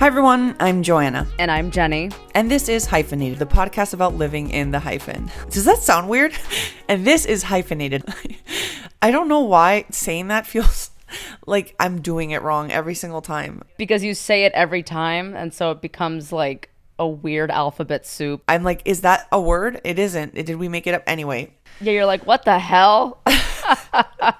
Hi everyone, I'm Joanna. And I'm Jenny. And this is Hyphenated, the podcast about living in the hyphen. Does that sound weird? And this is Hyphenated. I don't know why saying that feels like I'm doing it wrong every single time. Because you say it every time, and so it becomes like a weird alphabet soup. I'm like, is that a word? It isn't. Did we make it up anyway? Yeah, you're like, what the hell? I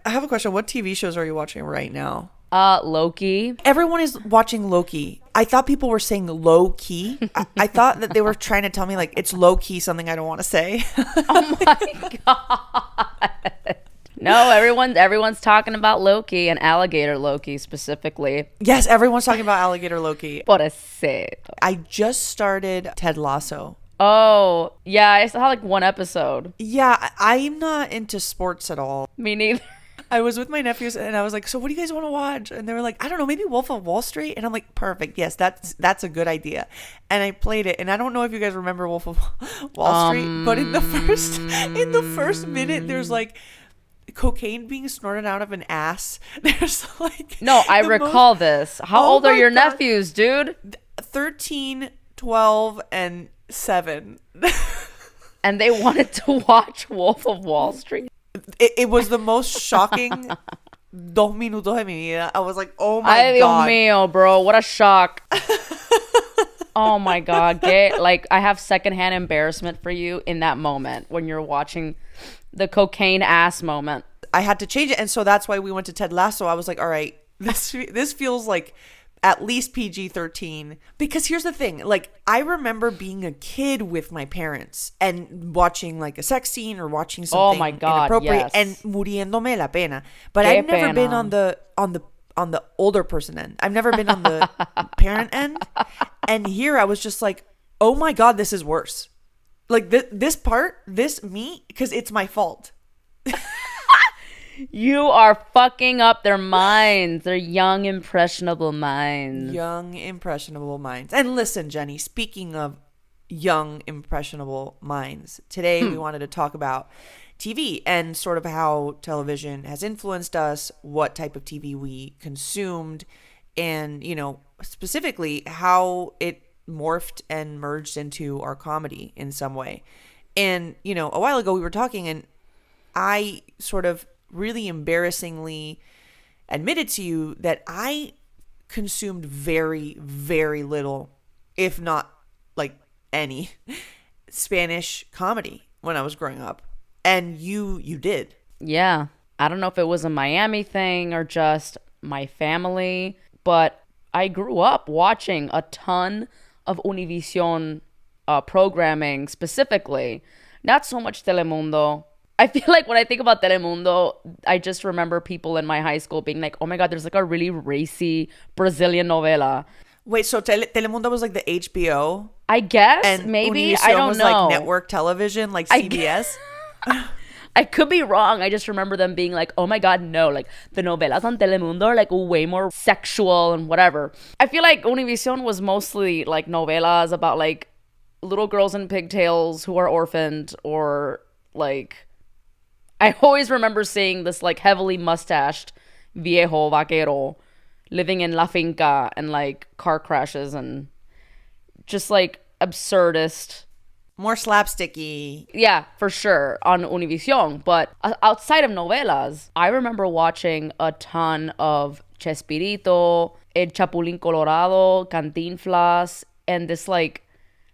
have a question. What TV shows are you watching right now? Loki. Everyone is watching Loki. I thought people were saying low key. I thought that they were trying to tell me like it's low key, something I don't want to say. Oh my god. No, everyone's talking about Loki and alligator Loki specifically. Yes, everyone's talking about alligator Loki. Pobrecito. I just started Ted Lasso. Oh, yeah, I saw like one episode. Yeah, I'm not into sports at all. Me neither. I was with my nephews and I was like, so what do you guys want to watch? And they were like, I don't know, maybe Wolf of Wall Street. And I'm like, perfect. Yes, that's a good idea. And I played it. And I don't know if you guys remember Wolf of Wall Street, but in the first minute, there's like cocaine being snorted out of an ass. There's like no, I recall this. How old are your nephews, dude? 13, 12, and 7. And they wanted to watch Wolf of Wall Street. It was the most shocking 2 minutos de mi vida. I was like, oh my Ay, God. Dios mío, bro. What a shock. Oh my God. Like, I have secondhand embarrassment for you in that moment when you're watching the cocaine ass moment. I had to change it. And so that's why we went to Ted Lasso. I was like, all right, this feels like at least PG-13. Because here's the thing. Like, I remember being a kid with my parents and watching like a sex scene or watching something oh my God, inappropriate yes. and muriéndome la pena. But Qué I've never pena. been on the older person end. I've never been on the parent end. And here I was just like, oh my God, this is worse. Like this me, because it's my fault. You are fucking up their minds. Their young, impressionable minds. Young, impressionable minds. And listen, Jenny, speaking of young, impressionable minds, today we wanted to talk about TV and sort of how television has influenced us, what type of TV we consumed, and, you know, specifically how it morphed and merged into our comedy in some way. And, you know, a while ago we were talking and I sort of really embarrassingly admitted to you that I consumed very, very little, if not like any, Spanish comedy when I was growing up. And you did. Yeah. I don't know if it was a Miami thing or just my family, but I grew up watching a ton of Univision programming specifically. Not so much Telemundo. I feel like when I think about Telemundo, I just remember people in my high school being like, oh my God, there's like a really racy Brazilian novela. Wait, so Telemundo was like the HBO? I guess, and maybe, Univision I don't was know. like network television, like CBS? I could be wrong. I just remember them being like, oh my God, no. Like, the novelas on Telemundo are like way more sexual and whatever. I feel like Univision was mostly like novelas about like little girls in pigtails who are orphaned or like... I always remember seeing this like heavily mustached viejo vaquero living in La Finca and like car crashes and just like absurdist. More slapsticky. Yeah, for sure on Univision. But outside of novelas, I remember watching a ton of Chespirito, El Chapulín Colorado, Cantinflas, and this like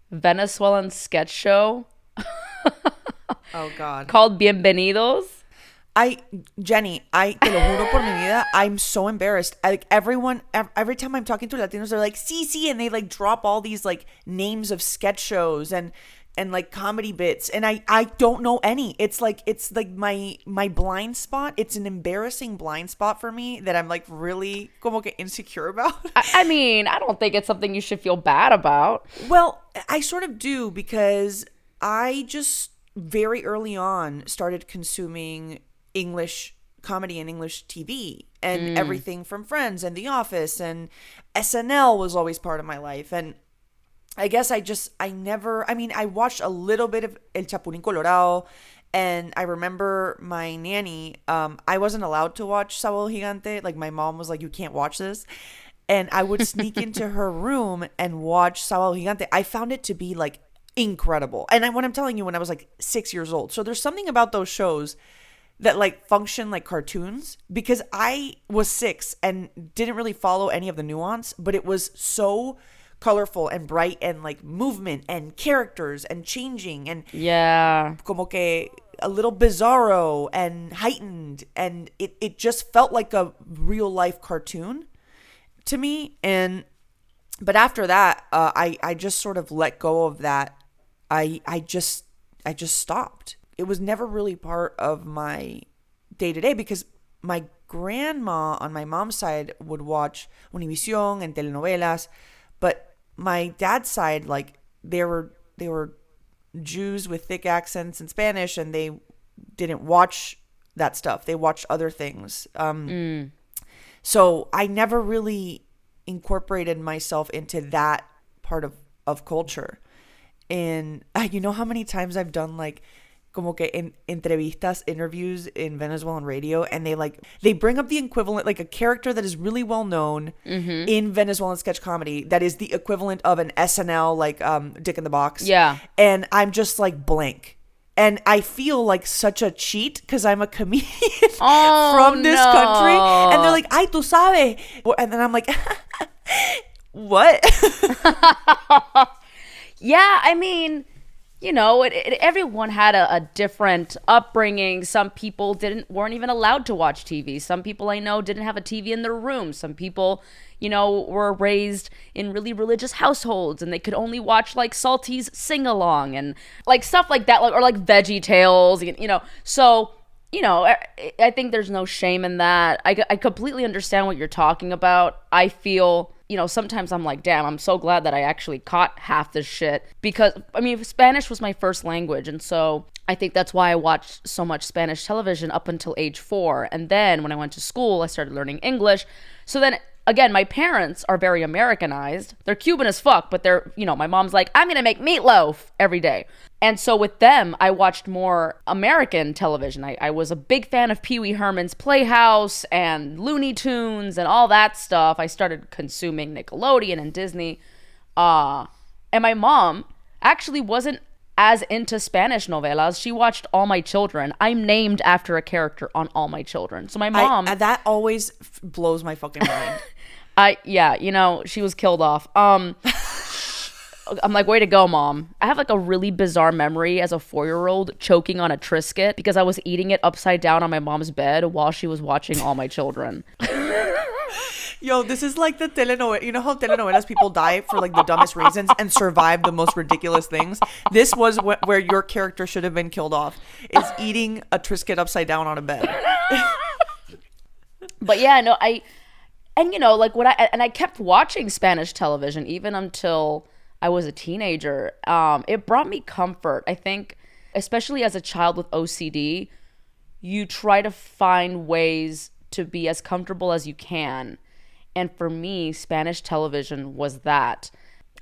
Venezuelan sketch show. Oh God. Called Bienvenidos. Jenny, te lo juro por mi vida, I'm so embarrassed. Every time I'm talking to Latinos, they're like, sí, and they like drop all these like names of sketch shows and like comedy bits. And I don't know any. It's like my blind spot. It's an embarrassing blind spot for me that I'm like really como que insecure about. I mean, I don't think it's something you should feel bad about. Well, I sort of do because I just very early on started consuming English comedy and English TV and everything from Friends and The Office and SNL was always part of my life. And I guess I watched a little bit of El Chapulín Colorado and I remember my nanny, I wasn't allowed to watch Sábado Gigante. Like my mom was like, you can't watch this. And I would sneak into her room and watch Sábado Gigante. I found it to be like incredible. And what I'm telling you, when I was like 6 years old. So there's something about those shows that like function like cartoons, because I was 6 and didn't really follow any of the nuance, but it was so colorful and bright and like movement and characters and changing and como que a little bizarro and heightened, and it just felt like a real life cartoon to me. But after that, I just sort of let go of that. I just stopped. It was never really part of my day-to-day, because my grandma on my mom's side would watch Univision and telenovelas, but my dad's side, like, they were Jews with thick accents in Spanish, and they didn't watch that stuff. They watched other things. So I never really incorporated myself into that part of culture. And you know how many times I've done like como que entrevistas, interviews in Venezuelan radio, and they bring up the equivalent, like a character that is really well known in Venezuelan sketch comedy that is the equivalent of an SNL, like Dick in the Box. Yeah. And I'm just like blank. And I feel like such a cheat because I'm a comedian from this country. And they're like, ay, tú sabes. And then I'm like, what? Yeah, I mean, you know, everyone had a different upbringing. Some people weren't even allowed to watch TV. Some people I know didn't have a TV in their room. Some people, you know, were raised in really religious households, and they could only watch like Salty's Sing Along and like stuff like that, or like Veggie Tales, you know. So, you know, I think there's no shame in that. I completely understand what you're talking about. I feel, you know, sometimes I'm like, damn, I'm so glad that I actually caught half this shit, because, I mean, Spanish was my first language, and so I think that's why I watched so much Spanish television up until age 4, and then when I went to school, I started learning English. So then, again, my parents are very Americanized. They're Cuban as fuck, but they're, you know, my mom's like, I'm gonna make meatloaf every day. And so with them, I watched more American television. I was a big fan of Pee Wee Herman's Playhouse and Looney Tunes and all that stuff. I started consuming Nickelodeon and Disney. And my mom actually wasn't as into Spanish novelas. She watched All My Children. I'm named after a character on All My Children. So my mom... that always blows my fucking mind. Yeah, you know, she was killed off. I'm like, way to go, Mom. I have like a really bizarre memory as a 4-year-old choking on a Triscuit because I was eating it upside down on my mom's bed while she was watching All My Children. Yo, this is like the telenovela. You know how telenovelas people die for like the dumbest reasons and survive the most ridiculous things? This was where your character should have been killed off, is eating a Triscuit upside down on a bed. But yeah, no, and you know, like I kept watching Spanish television even until I was a teenager. It brought me comfort. I think, especially as a child with OCD, you try to find ways to be as comfortable as you can. And for me, Spanish television was that.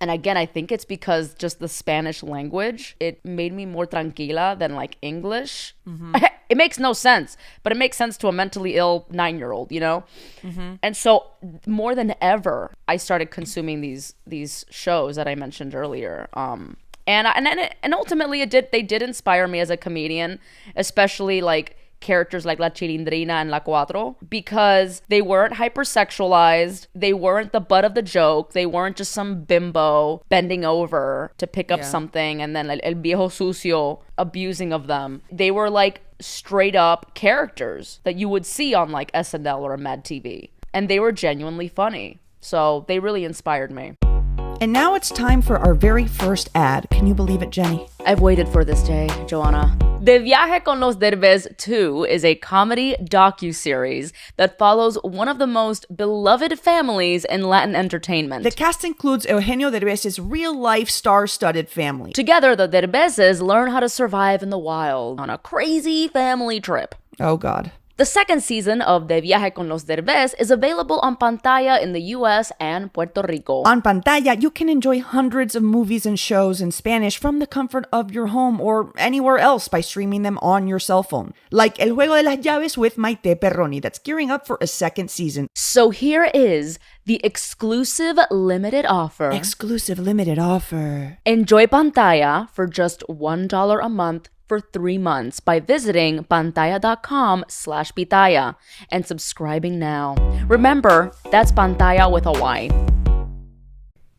And again, I think it's because just the Spanish language, it made me more tranquila than like English. Mm-hmm. It makes no sense, but it makes sense to a mentally ill 9-year-old, you know? Mm-hmm. And so more than ever, I started consuming these shows that I mentioned earlier. And ultimately they did inspire me as a comedian, especially like characters like La Chilindrina and La Cuatro, because they weren't hypersexualized. They weren't the butt of the joke. They weren't just some bimbo bending over to pick up something and then El Viejo Sucio abusing of them. They were like straight up characters that you would see on like SNL or Mad TV. And they were genuinely funny. So they really inspired me. And now it's time for our very first ad. Can you believe it, Jenny? I've waited for this day, Joanna. De Viaje con los Derbez 2 is a comedy docuseries that follows one of the most beloved families in Latin entertainment. The cast includes Eugenio Derbez's real-life star-studded family. Together, the Derbezes learn how to survive in the wild on a crazy family trip. Oh, God. The second season of De Viaje con los Derbez is available on Pantaya in the US and Puerto Rico. On Pantaya, you can enjoy hundreds of movies and shows in Spanish from the comfort of your home or anywhere else by streaming them on your cell phone. Like El Juego de las Llaves with Maite Perroni, that's gearing up for a second season. So here is the exclusive limited offer. Exclusive limited offer. Enjoy Pantaya for just $1 a month for 3 months by visiting pantaya.com/pitaya and subscribing now. Remember, that's Pantaya with a Y.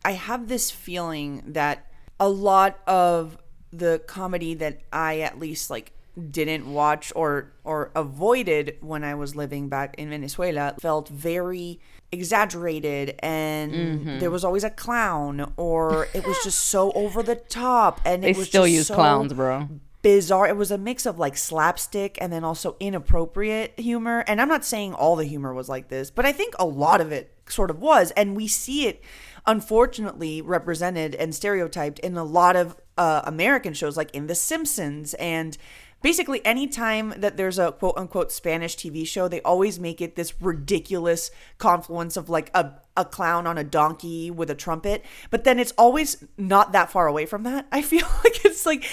I have this feeling that a lot of the comedy that I at least like didn't watch or avoided when I was living back in Venezuela felt very exaggerated, and there was always a clown, or it was just so over the top, and They it was still just use so clowns, bro. bizarre. It was a mix of like slapstick and then also inappropriate humor. And I'm not saying all the humor was like this, but I think a lot of it sort of was, and we see it unfortunately represented and stereotyped in a lot of American shows, like in The Simpsons. And basically anytime that there's a quote unquote Spanish TV show, they always make it this ridiculous confluence of like a clown on a donkey with a trumpet, but then it's always not that far away from that. I feel like it's like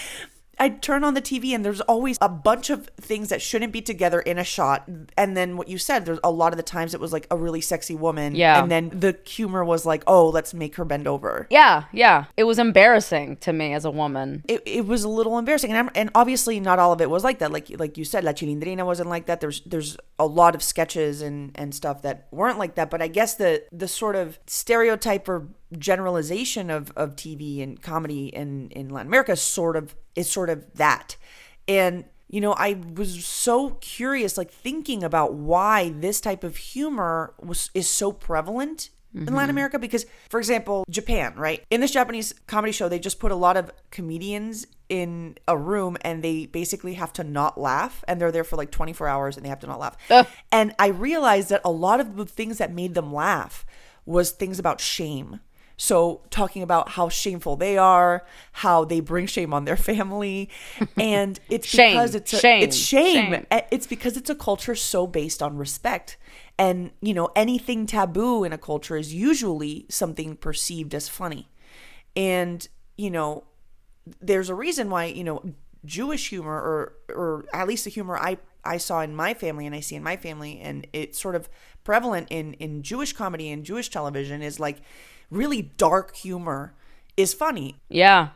I turn on the TV and there's always a bunch of things that shouldn't be together in a shot. And then what you said, there's a lot of the times it was like a really sexy woman. Yeah. And then the humor was like, oh, let's make her bend over. Yeah. It was embarrassing to me as a woman. It was a little embarrassing. And obviously not all of it was like that. Like you said, La Chilindrina wasn't like that. There's a lot of sketches and stuff that weren't like that. But I guess the sort of stereotype or generalization of TV and comedy in Latin America is sort of that. And you know, I was so curious, like thinking about why this type of humor is so prevalent in Latin America, because for example, Japan, right? In this Japanese comedy show, they just put a lot of comedians in a room and they basically have to not laugh, and they're there for like 24 hours and they have to not laugh. And I realized that a lot of the things that made them laugh was things about shame. So talking about how shameful they are, how they bring shame on their family, and it's because it's shame. It's because it's a culture so based on respect. And, you know, anything taboo in a culture is usually something perceived as funny. And, you know, there's a reason why, you know, Jewish humor or at least the humor I saw in my family and I see in my family, and it's sort of prevalent in Jewish comedy and Jewish television, is like really dark humor is funny. Yeah.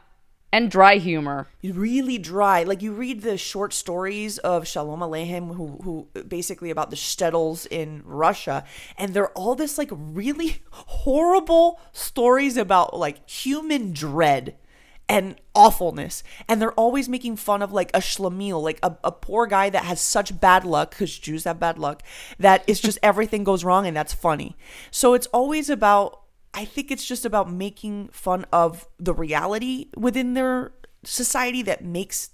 And dry humor. Really dry. Like you read the short stories of Shalom Aleichem, who basically about the shtetls in Russia, and they're all this like really horrible stories about like human dread and awfulness. And they're always making fun of like a shlemiel, like a poor guy that has such bad luck, because Jews have bad luck, that it's just everything goes wrong, and that's funny. So it's always about, I think it's just about making fun of the reality within their society that makes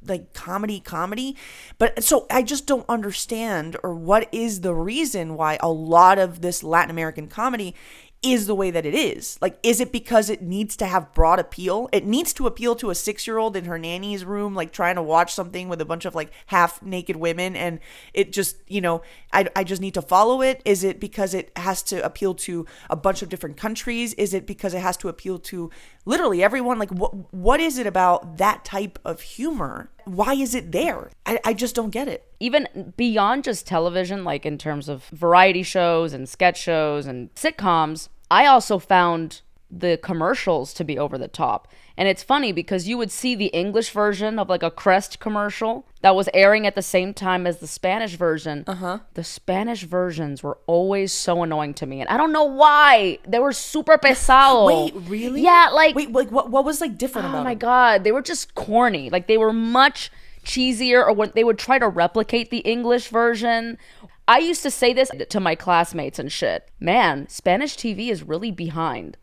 like comedy. But so I just don't understand, or what is the reason why a lot of this Latin American comedy is the way that it is. Like, is it because it needs to have broad appeal? It needs to appeal to a 6-year-old in her nanny's room, like trying to watch something with a bunch of like half naked women, and it just, you know, I just need to follow it? Is it because it has to appeal to a bunch of different countries? Is it because it has to appeal to literally everyone? Like, what is it about that type of humor? Why is it there? I just don't get it. Even beyond just television, like in terms of variety shows and sketch shows and sitcoms, I also found the commercials to be over the top. And it's funny because you would see the English version of like a Crest commercial that was airing at the same time as the Spanish version. The Spanish versions were always so annoying to me, and I don't know why. They were super pesado. Wait, really? Yeah, like... Wait, like what was like different about Oh my them? God, they were just corny. Like they were much cheesier, or when they would try to replicate the English version. I used to say this to my classmates and shit. Man, Spanish TV is really behind,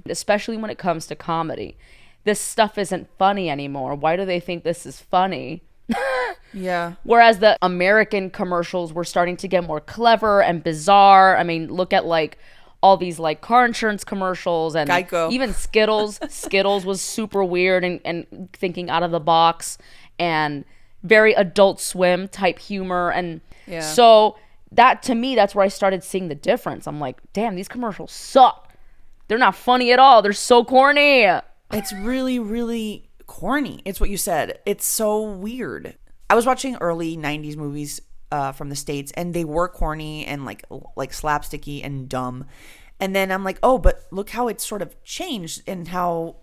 especially when it comes to comedy. This stuff isn't funny anymore. Why do they think this is funny? Yeah. Whereas the American commercials were starting to get more clever and bizarre. I mean, look at like all these like car insurance commercials and Geico. Even Skittles. Skittles was super weird and thinking out of the box. And very Adult Swim type humor. And Yeah. so that, to me, that's where I started seeing the difference. I'm like, damn, these commercials suck. They're not funny at all. They're so corny. It's really, really corny. It's what you said. It's so weird. I was watching early 90s movies from the States, and they were corny and like slapsticky and dumb. And then I'm like, oh, but look how it's sort of changed and how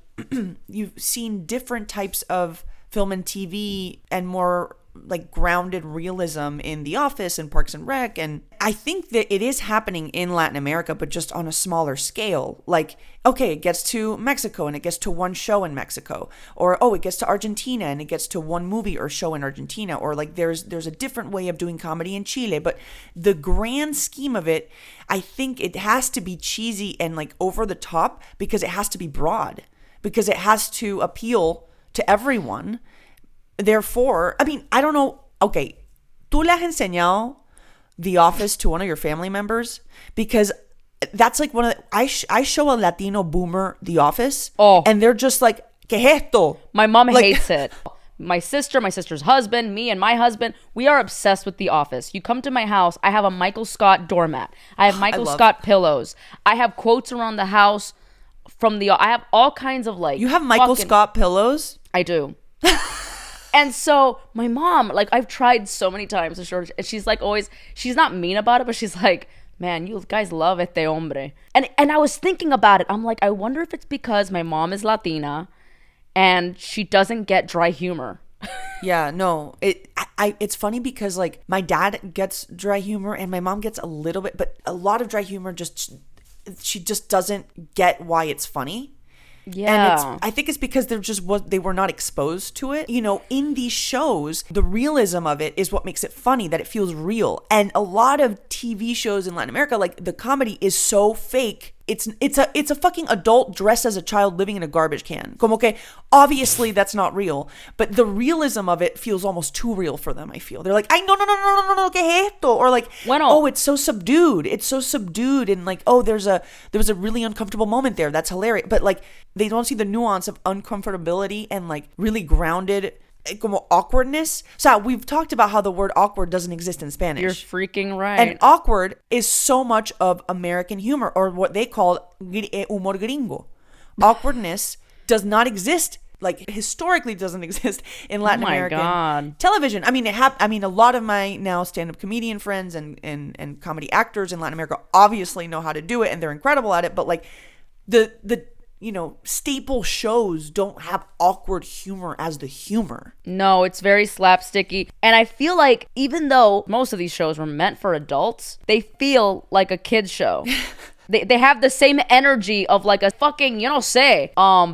you've seen different types of film and TV and more like grounded realism in The Office and Parks and Rec. And I think that it is happening in Latin America, but just on a smaller scale. Like, okay, it gets to Mexico and it gets to one show in Mexico, or it gets to Argentina and it gets to one movie or show in Argentina, or like there's a different way of doing comedy in Chile. But the grand scheme of it, I think it has to be cheesy and like over the top because it has to be broad, because it has to appeal to everyone. Therefore, I mean, I don't know. Okay, tú le has enseñado The Office to one of your family members? Because that's like one of the, I show a Latino boomer The Office, and they're just like, ¿qué es esto? My mom hates it. My sister's husband, me and my husband, we are obsessed with The Office. You come to my house, I have a Michael Scott doormat. I have Michael Scott pillows. I have quotes around the house from I have all kinds of like. You have Michael Scott pillows? I do. And so my mom, like, I've tried so many times to show her, and she's like always, she's not mean about it, but she's like, man, you guys love este hombre. And I was thinking about it. I'm like, I wonder if it's because my mom is Latina and she doesn't get dry humor. Yeah, no. It's funny because like my dad gets dry humor and my mom gets a little bit, but a lot of dry humor she just doesn't get why it's funny. Yeah. And I think it's because they were not exposed to it. You know, in these shows, the realism of it is what makes it funny, that it feels real. And a lot of TV shows in Latin America, like the comedy is so fake. It's a fucking adult dressed as a child living in a garbage can. Como que obviously that's not real, but the realism of it feels almost too real for them. I feel they're like, ay no, ¿qué es esto? Or like, oh, it's so subdued. It's so subdued, and like, oh, there was a really uncomfortable moment there. That's hilarious. But like, they don't see the nuance of uncomfortability and like really grounded como awkwardness. So we've talked about how the word awkward doesn't exist in Spanish. You're freaking right. And awkward is so much of American humor, or what they call humor gringo. Awkwardness does not exist, like historically doesn't exist in Latin American television. I mean, a lot of my now stand-up comedian friends and comedy actors in Latin America obviously know how to do it, and they're incredible at it. But like the you know, staple shows don't have awkward humor as the humor. No, it's very slapsticky. And I feel like even though most of these shows were meant for adults, they feel like a kid's show. They have the same energy of like a fucking,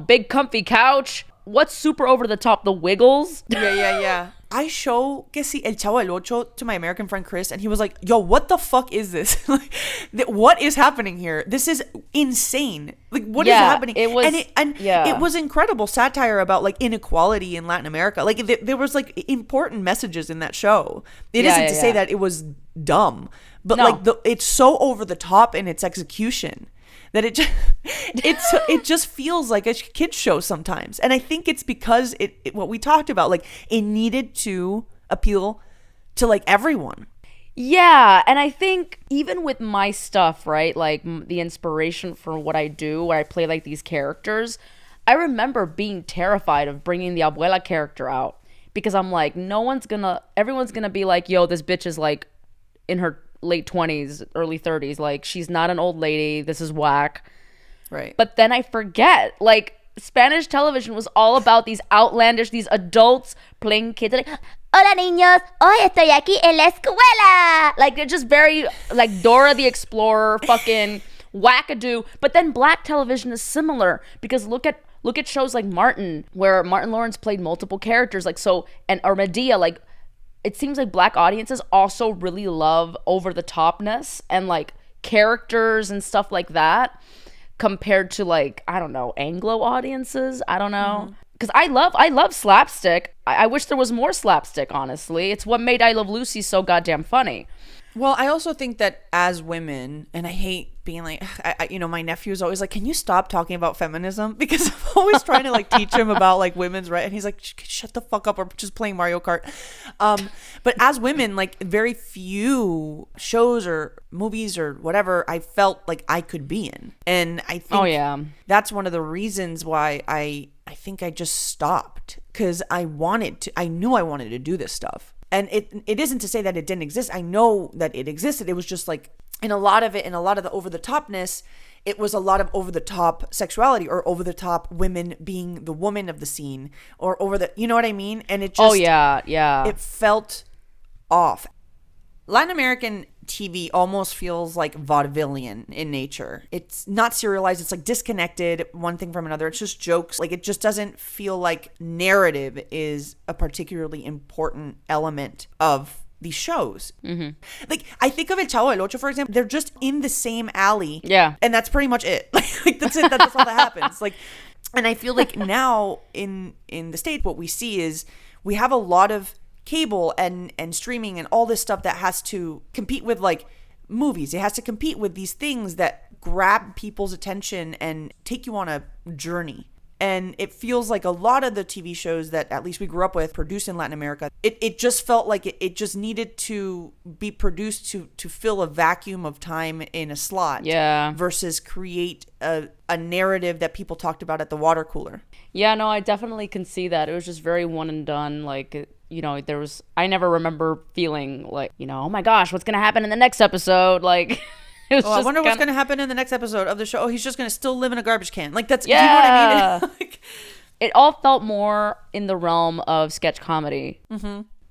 big comfy couch. What's super over the top? The Wiggles? Yeah. I show que si El Chavo del Ocho to my American friend Chris, and he was like, yo, what the fuck is this? Like, what is happening here? This is insane. Like, what is happening? It was, it was incredible satire about like inequality in Latin America. Like there was like important messages in that show. It isn't to say that it was dumb, but it's so over the top in its execution that it just feels like a kid's show sometimes. And I think it's because it what we talked about, like it needed to appeal to like everyone. Yeah, and I think even with my stuff, right, like the inspiration for what I do, where I play like these characters, I remember being terrified of bringing the abuela character out, because I'm like, everyone's gonna be like, yo, this bitch is like in her late 20s, early 30s, like she's not an old lady, this is whack. Right. But then I forget, like Spanish television was all about these outlandish, these adults playing kids like, hola niños, hoy estoy aquí en la escuela. Like they're just very like Dora the Explorer, fucking wackadoo. But then black television is similar, because look at shows like Martin, where Martin Lawrence played multiple characters, like so, or Medea, like it seems like black audiences also really love over the topness and like characters and stuff like that, compared to like, I don't know, Anglo audiences. I don't know. Because I love slapstick. I wish there was more slapstick, honestly. It's what made I Love Lucy so goddamn funny. Well, I also think that as women, and I hate being like, my nephew's always like, can you stop talking about feminism? Because I'm always trying to like teach him about like women's rights, and he's like, shut the fuck up, or just playing Mario Kart. But as women, like very few shows or movies or whatever I felt like I could be in, and I think that's one of the reasons why I think I just stopped, because I knew I wanted to do this stuff. And it isn't to say that it didn't exist. I know that it existed. It was just like, in a lot of the over the topness, it was a lot of over the top sexuality, or over the top women being the woman of the scene, or you know what I mean? And it just, it felt off. Latin American TV almost feels like vaudevillian in nature. It's not serialized. It's like disconnected one thing from another. It's just jokes. Like, it just doesn't feel like narrative is a particularly important element of these shows. Mm-hmm. Like, I think of El Chavo del Ocho, for example. They're just in the same alley. Yeah. And that's pretty much it. Like that's it. That's all that happens. Like, and I feel like now in the States, what we see is we have a lot of cable and streaming and all this stuff that has to compete with like movies. It has to compete with these things that grab people's attention and take you on a journey. And it feels like a lot of the TV shows that at least we grew up with, produced in Latin America, it just felt like it just needed to be produced to fill a vacuum of time in a slot. Yeah. Versus create a narrative that people talked about at the water cooler. Yeah, no, I definitely can see that. It was just very one and done. Like, I never remember feeling like, oh my gosh, what's going to happen in the next episode? Like, it was I wonder what's going to happen in the next episode of the show. Oh, he's just going to still live in a garbage can. Like, that's, you know what I mean? Like, it all felt more in the realm of sketch comedy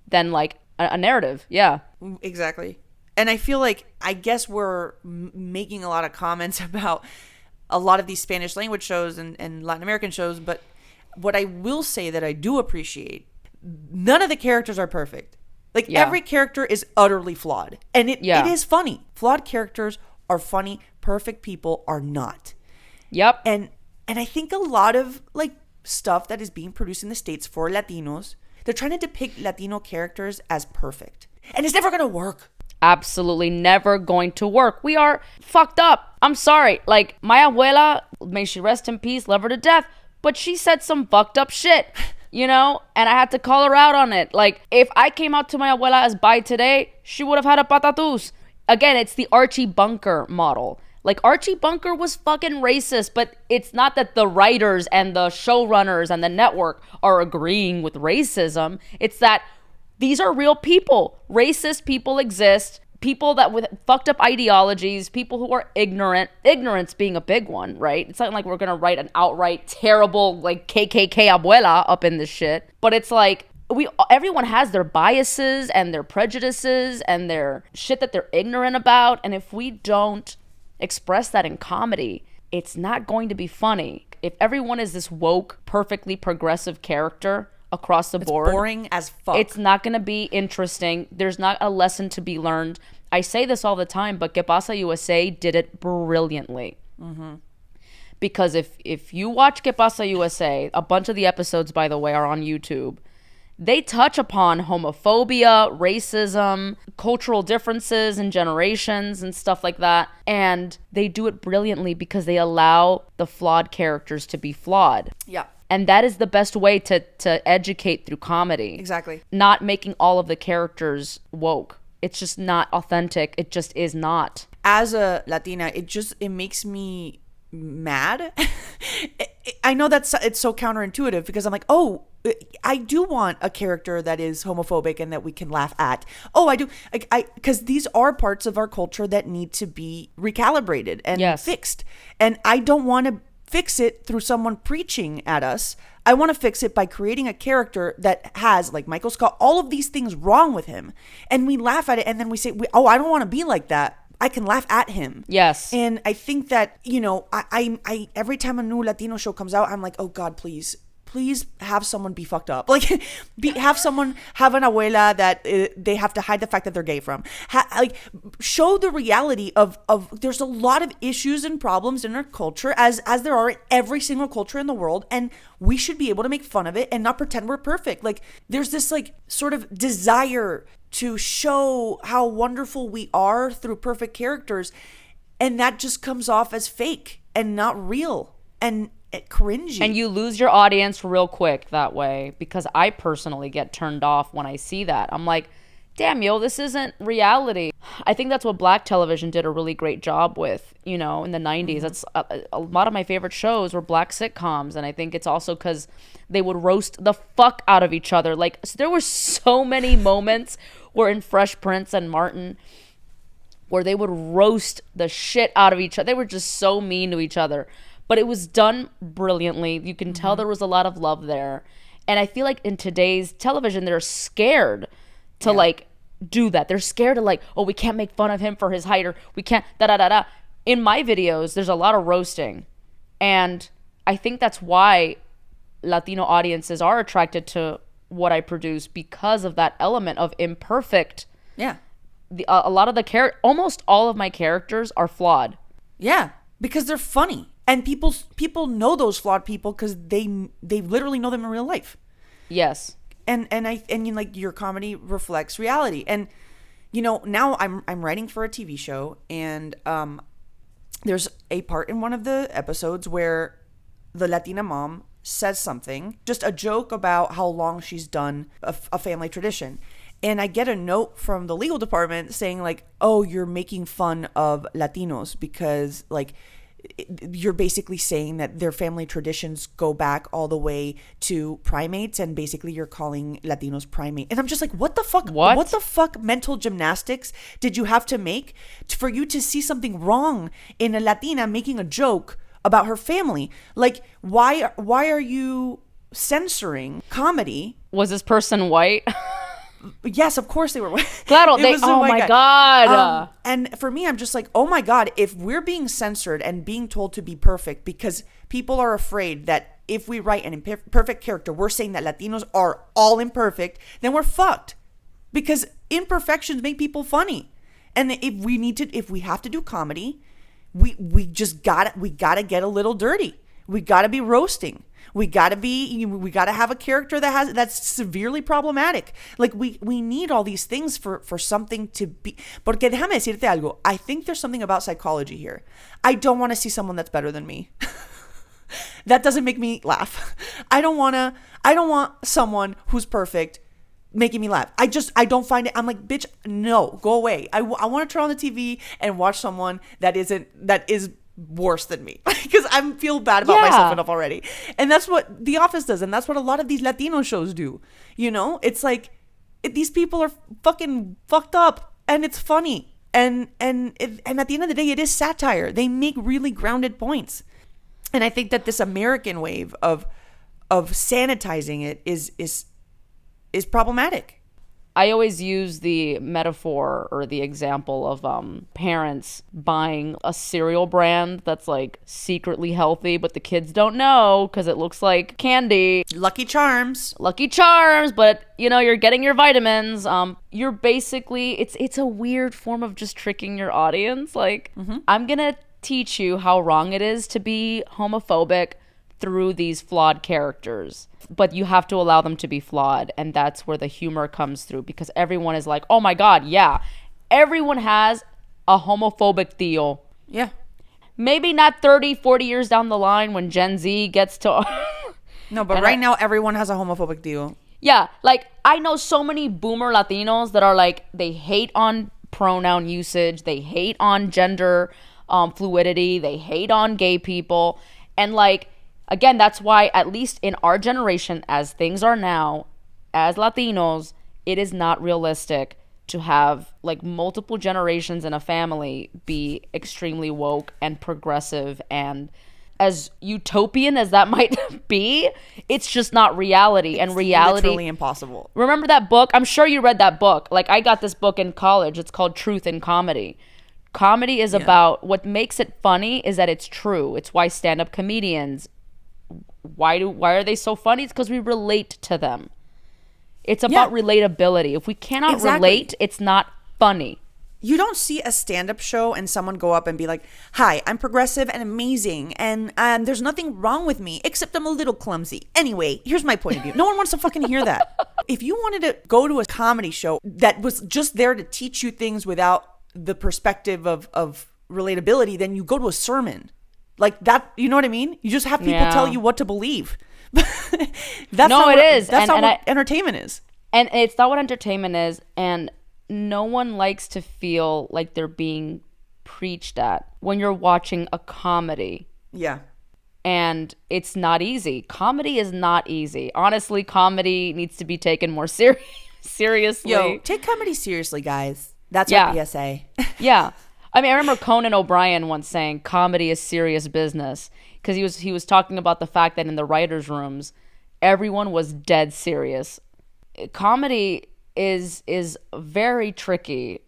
than like a narrative. Yeah. Exactly. And I feel like, I guess we're making a lot of comments about a lot of these Spanish language shows and Latin American shows, but what I will say that I do appreciate, none of the characters are perfect. Like, every character is utterly flawed. And it is funny. Flawed characters are funny. Perfect people are not. Yep. And I think a lot of like stuff that is being produced in the States for Latinos, they're trying to depict Latino characters as perfect. And it's never going to work. Absolutely never going to work. We are fucked up. I'm sorry. Like, my abuela, may she rest in peace, love her to death, but she said some fucked up shit. And I had to call her out on it. Like, if I came out to my abuela as bi today, she would have had a patatus. Again, it's the Archie Bunker model. Like, Archie Bunker was fucking racist, but it's not that the writers and the showrunners and the network are agreeing with racism. It's that these are real people. Racist people exist. People that with fucked up ideologies, people who are ignorant, ignorance being a big one, right? It's not like we're going to write an outright terrible, like, KKK abuela up in this shit. But it's like, everyone has their biases and their prejudices and their shit that they're ignorant about. And if we don't express that in comedy, it's not going to be funny. If everyone is this woke, perfectly progressive character across the board, it's boring as fuck. It's not going to be interesting. There's not a lesson to be learned. I say this all the time, but Que Pasa USA did it brilliantly. Mm-hmm. Because if you watch Que Pasa USA, a bunch of the episodes, by the way, are on YouTube. They touch upon homophobia, racism, cultural differences in generations and stuff like that. And they do it brilliantly because they allow the flawed characters to be flawed. Yeah. And that is the best way to educate through comedy. Exactly. Not making all of the characters woke. It's just not authentic. It just is not. As a Latina, it makes me mad. I know it's so counterintuitive because I'm like, oh, I do want a character that is homophobic and that we can laugh at. Oh, I do. Because these are parts of our culture that need to be recalibrated and fixed. And I don't want to fix it through someone preaching at us. I want to fix it by creating a character that has, like Michael Scott, all of these things wrong with him. And we laugh at it and then we say, oh, I don't want to be like that. I can laugh at him. Yes. And I think that, I every time a new Latino show comes out, I'm like, oh God, please have someone be fucked up. Like, have someone have an abuela that they have to hide the fact that they're gay from. Show the reality of there's a lot of issues and problems in our culture as there are in every single culture in the world, and we should be able to make fun of it and not pretend we're perfect. Like, there's this like sort of desire to show how wonderful we are through perfect characters. And that just comes off as fake and not real and cringy. And you lose your audience real quick that way, because I personally get turned off when I see that. I'm like, damn, yo, this isn't reality. I think that's what Black television did a really great job with, you know, in the 90s. That's a lot of my favorite shows were Black sitcoms. And I think it's also because they would roast the fuck out of each other. Like, so there were so many moments where in Fresh Prince and Martin where they would roast the shit out of each other. They were just so mean to each other. But it was done brilliantly. You can tell there was a lot of love there. And I feel like in today's television, they're scared to like do that. They're scared to like, oh, we can't make fun of him for his height, or we can't da-da-da-da. In my videos, there's a lot of roasting. And I think that's why Latino audiences are attracted to what I produce, because of that element of imperfect. Yeah. A lot of the almost all of my characters are flawed. Yeah, because they're funny. And people know those flawed people because they literally know them in real life. Yes. And you know, like, your comedy reflects reality. And you know, now I'm writing for a TV show, and there's a part in one of the episodes where the Latina mom says something, just a joke about how long she's done a family tradition. And I get a note from the legal department saying like, oh, you're making fun of Latinos because like you're basically saying that their family traditions go back all the way to primates, and basically you're calling Latinos primate. And I'm just like, what the fuck? What the fuck mental gymnastics did you have to make for you to see something wrong in a Latina making a joke about her family? Like, why are you censoring comedy? Was this person white? Yes, of course they were white. Claro, oh my God. And for me, I'm just like, oh my God, if we're being censored and being told to be perfect because people are afraid that if we write an imperfect character, we're saying that Latinos are all imperfect, then we're fucked. Because imperfections make people funny. And if we have to do comedy, we gotta get a little dirty. We gotta be roasting. We gotta have a character that's severely problematic. Like we need all these things for something to be. Porque déjame decirte algo. I think there's something about psychology here. I don't want to see someone that's better than me. That doesn't make me laugh. I don't want someone who's perfect making me laugh. I don't find it. I'm like, bitch, no, go away. I want to turn on the TV and watch someone that is worse than me, because I feel bad about myself enough already. And that's what The Office does, and that's what a lot of these Latino shows do. You know, it's like these people are fucking fucked up, and it's funny, and at the end of the day, it is satire. They make really grounded points, and I think that this American wave of sanitizing it is problematic. I always use the metaphor or the example of parents buying a cereal brand that's like secretly healthy, but the kids don't know because it looks like candy. Lucky Charms, but you know, you're getting your vitamins. You're basically, it's a weird form of just tricking your audience. Like, I'm gonna teach you how wrong it is to be homophobic through these flawed characters, but you have to allow them to be flawed, and that's where the humor comes through, because everyone is like, oh my God, yeah, everyone has a homophobic tío. Yeah, maybe not 30-40 years down the line when Gen Z gets to no, but right now everyone has a homophobic tío. Yeah, like I know so many boomer Latinos that are like, they hate on pronoun usage, they hate on gender fluidity, they hate on gay people, and like, again, that's why, at least in our generation, as things are now, as Latinos, it is not realistic to have like multiple generations in a family be extremely woke and progressive, and as utopian as that might be, it's just not reality. And reality, literally impossible. Remember that book? I'm sure you read that book. Like, I got this book in college. It's called Truth in Comedy. Comedy is about, what makes it funny is that it's true. It's why stand-up comedians, why are they so funny? It's because we relate to them. It's about relatability. If we cannot relate, it's not funny. You don't see a stand-up show and someone go up and be like, hi, I'm progressive and amazing, and there's nothing wrong with me except I'm a little clumsy. Anyway, here's my point of view. No one wants to fucking hear that. If you wanted to go to a comedy show that was just there to teach you things without the perspective of relatability, then you go to a sermon. Like that, you know what I mean? You just have people tell you what to believe. That's not what entertainment is. And it's not what entertainment is. And no one likes to feel like they're being preached at when you're watching a comedy. Yeah. And it's not easy. Comedy is not easy. Honestly, comedy needs to be taken more seriously. Yo, take comedy seriously, guys. That's our PSA. Yeah. I mean, I remember Conan O'Brien once saying comedy is serious business, because he was talking about the fact that in the writers' rooms, everyone was dead serious. Comedy is very tricky.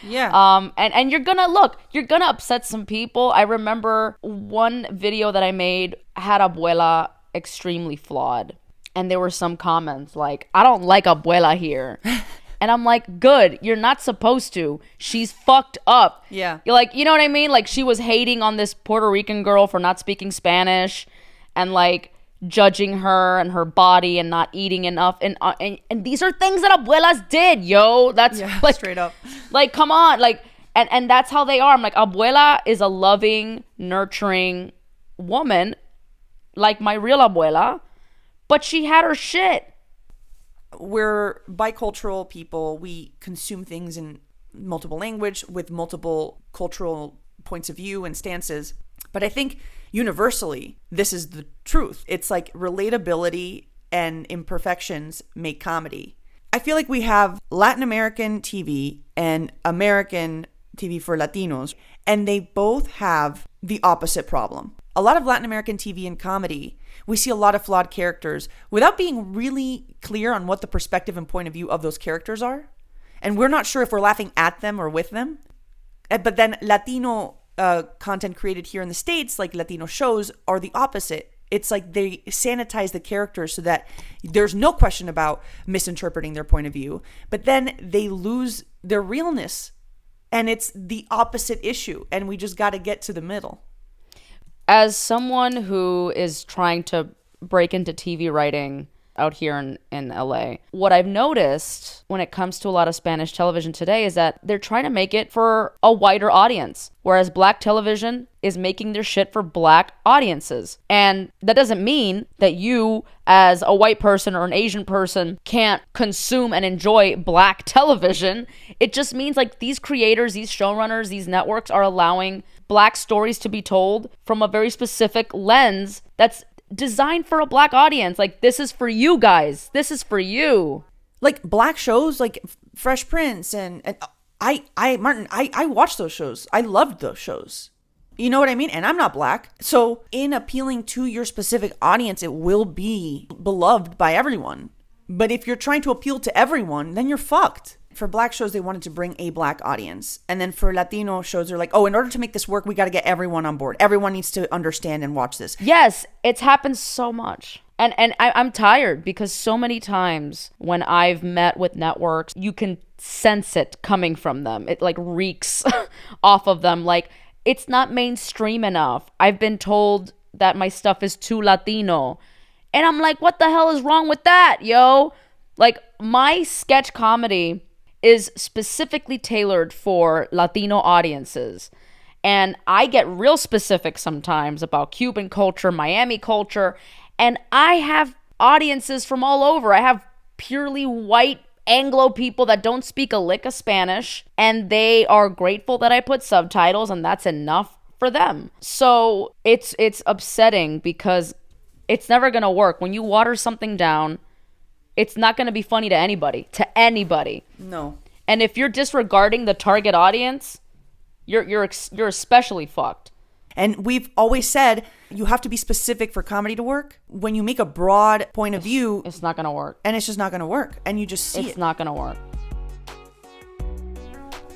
Yeah. And you're gonna upset some people. I remember one video that I made had Abuela extremely flawed, and there were some comments like, "I don't like Abuela here." And I'm like, good, you're not supposed to. She's fucked up. Yeah. You're like, you know what I mean? Like, she was hating on this Puerto Rican girl for not speaking Spanish and like judging her and her body and not eating enough. And these are things that abuelas did, yo. That's like, straight up. Like, come on. Like, and that's how they are. I'm like, abuela is a loving, nurturing woman, like my real abuela, but she had her shit. We're bicultural people. We consume things in multiple language with multiple cultural points of view and stances. But I think universally, this is the truth. It's like relatability and imperfections make comedy. I feel like we have Latin American TV and American TV for Latinos, and they both have the opposite problem. A lot of Latin American TV and comedy, we see a lot of flawed characters without being really clear on what the perspective and point of view of those characters are. And we're not sure if we're laughing at them or with them. But then Latino content created here in the States, like Latino shows, are the opposite. It's like they sanitize the characters so that there's no question about misinterpreting their point of view. But then they lose their realness. And it's the opposite issue. And we just got to get to the middle. As someone who is trying to break into TV writing out here in LA, what I've noticed when it comes to a lot of Spanish television today is that they're trying to make it for a wider audience, whereas Black television is making their shit for Black audiences. And that doesn't mean that you, as a white person or an Asian person, can't consume and enjoy Black television. It just means like these creators, these showrunners, these networks are allowing Black stories to be told from a very specific lens that's designed for a Black audience. Like, this is for you guys. This is for you. Like Black shows like Fresh Prince and I watched those shows. I loved those shows. You know what I mean? And I'm not Black. So in appealing to your specific audience, it will be beloved by everyone. But if you're trying to appeal to everyone, then you're fucked. For Black shows, they wanted to bring a Black audience. And then for Latino shows, they're like, oh, in order to make this work, we got to get everyone on board. Everyone needs to understand and watch this. Yes, it's happened so much. And I'm tired because so many times when I've met with networks, you can sense it coming from them. It like reeks off of them. Like, it's not mainstream enough. I've been told that my stuff is too Latino. And I'm like, what the hell is wrong with that, yo? Like, my sketch comedy is specifically tailored for Latino audiences. And I get real specific sometimes about Cuban culture, Miami culture, and I have audiences from all over. I have purely white Anglo people that don't speak a lick of Spanish, and they are grateful that I put subtitles, and that's enough for them. So it's upsetting because it's never gonna work. When you water something down, it's not going to be funny to anybody. No. And if you're disregarding the target audience, you're especially fucked. And we've always said you have to be specific for comedy to work. When you make a broad point of view, it's not going to work. And it's just not going to work. And you just see it's not going to work.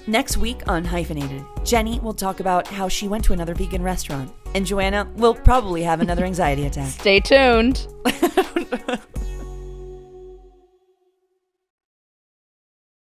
Next week on Hyphenated, Jenny will talk about how she went to another vegan restaurant. And Joanna will probably have another anxiety attack. Stay tuned.